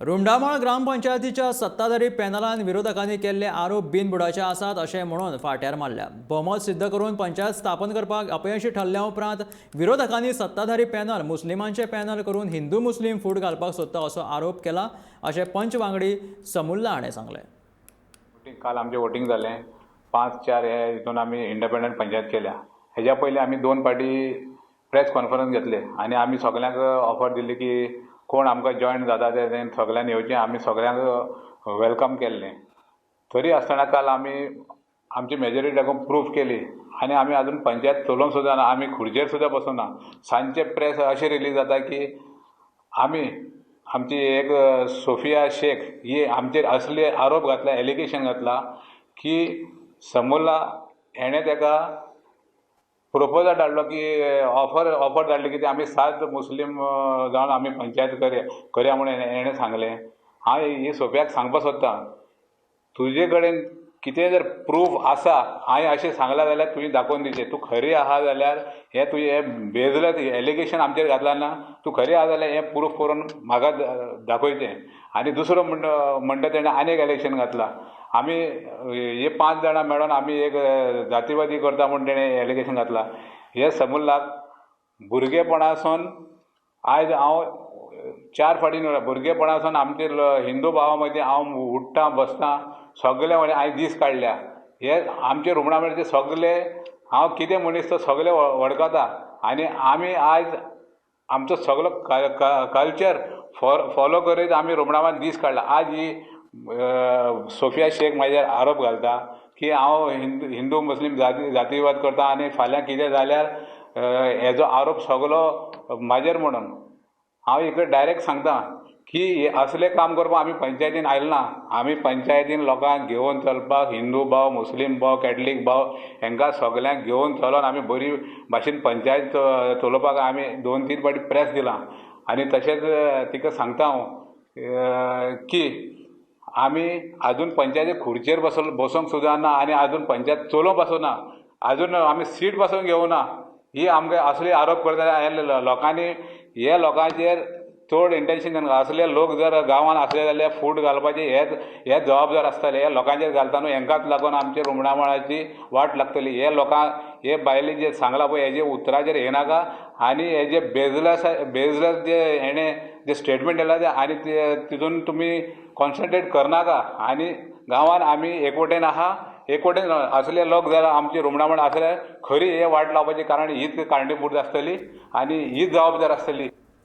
रुंडामाळ ग्रामपंचायतीच्या सत्ताधारी पॅनलान विरोधकांनी केल्ले आरोप बिनबुडाचे आसात अशें म्हणून फाट्यार मारल्या। बहुमत सिद्ध करून पंचायत स्थापन करपाक अपयशी ठरल्या उपरांत विरोधकांनी सत्ताधारी पॅनल मुस्लिमांचे पॅनल करून हिंदू मुस्लिम फूट घालपाक सोदता असो आरोप केला अशें पंच वांगडी समुल्ला हाणें सांगलें। काल आमचें वोटींग जालें 5-4 हे हितून आमी इंडिपेंडंट पंचायत केल्या। हेज्या पयलीं आमी 2 फावटी प्रेस कॉन्फरन्स घेतले आनी आमी सगळ्यांक ऑफर दिली की कोण आमकां जॉयन जाता ते सगळ्यांनी येवचें। आमी सगळ्यांक वेलकम केल्लें। तरी आसतना काल आमी आमची मेजॉरिटी दाखोवन प्रूफ केली आनी आमी आजून पंचायत चलोवंक सुद्दां ना, आमी खुर्चेर सुद्दां बसूना। सांजचे प्रेस अशें रिलीज जाता की आमची एक सोफिया शेख ही आमचेर असले आरोप घातला, एलिगेशन घातला की समुल्ला हेणें ताका प्रपोजल धाडलो की ऑफर धाडली की आमी 7 मुस्लीम जावन आमी पंचायत करया म्हणून हेणें सांगलें। हांव ही सोफियाक सांगपाक सोदतां, तुजे कडेन कितें जर प्रूफ आसा, हांवें अशें सांगलां जाल्यार तुवें दाखोवन दिचें। तूं खरी आहा जाल्यार हें तुजें हें बेजलत एलिगेशन आमचेर घातलां ना, तूं खरी आहा जाल्यार हें प्रूफ करून म्हाका दाखोयचें। आनी दुसरो म्हणटा तेणें आनी एक एलिगेशन घातलां, आमी हे 5 जाणां मेळोन आमी एक जातीवादी करता म्हूण तेणें एलिगेशन घातलां। हे समुल्लाक भुरगेपणासून आयज हांव 4 फावटी भुरगेपणासून आमचे हिंदू भावा मदीं हांव उठ्ठां बसतां, सगळे हांवें दीस काडल्या। हे आमचे रुमणामेळचे सगळे हांव कितें मनीस तो सगळे वळखता आनी आमी आयज आमचो सगळो कल्चर फॉलो करीत आमी रुमणामेळ दीस काडला। आज ही सोफिया शेख म्हाजेर आरोप घालता की हांव हिंदू मुस्लीम जातीवाद करता आनी फाल्यां कितें जाल्यार हेजो आरोप सगळो म्हाजेर म्हणून। हांव इकडे डायरेक्ट सांगता की असले काम करपाक आमी पंचायतीन आयले ना। आमी पंचायतीन लोकांक घेवन चलपाक हिंदू भाव, मुस्लीम भाव, कॅथलीक भाव हेंकां सगळ्यांक घेवन चलोन आमी बरी भाशेन पंचायत चलोवपाक आमी 2-3 फावटी प्रेस दिलां। आनी तशेंच तिका सांगता हांव की आमी आजून पंचायती खुर्चेर बसोंक सुद्दां ना आनी आजून पंचायत चलोवंक पासूना, आजून आमी सीट पासून घेवना। ही आमकां असले आरोप करता। हे लोकांनी हे लोकांचेर चड इंटेंशन घेवन असले लोक जर गांवांत असले जाल्यार फूट घालपाचे हे जबाबदार आसतले। हे लोकांचेर घालता न्हू, हेंकाच लागून आमच्या रुमणामळाची वाट लागतली। हे लोकांक हे बायलें जे सांगलां पळय हेजे उतराचेर येनाका आनी हेजे बेजलस जे हेणें जे स्टेटमेंट दिला ते आनी तितून तुमी कॉन्सन्ट्रेट करनाका। आनी गांवांत आमी एकवटेन आहा, एकवटेन असले लोक जर आमची रुमणामळ आसल्यार खरी हे वाट लावपाची कारण हीच कारणीभूत आसतली आनी हीच जबाबदार आसतली।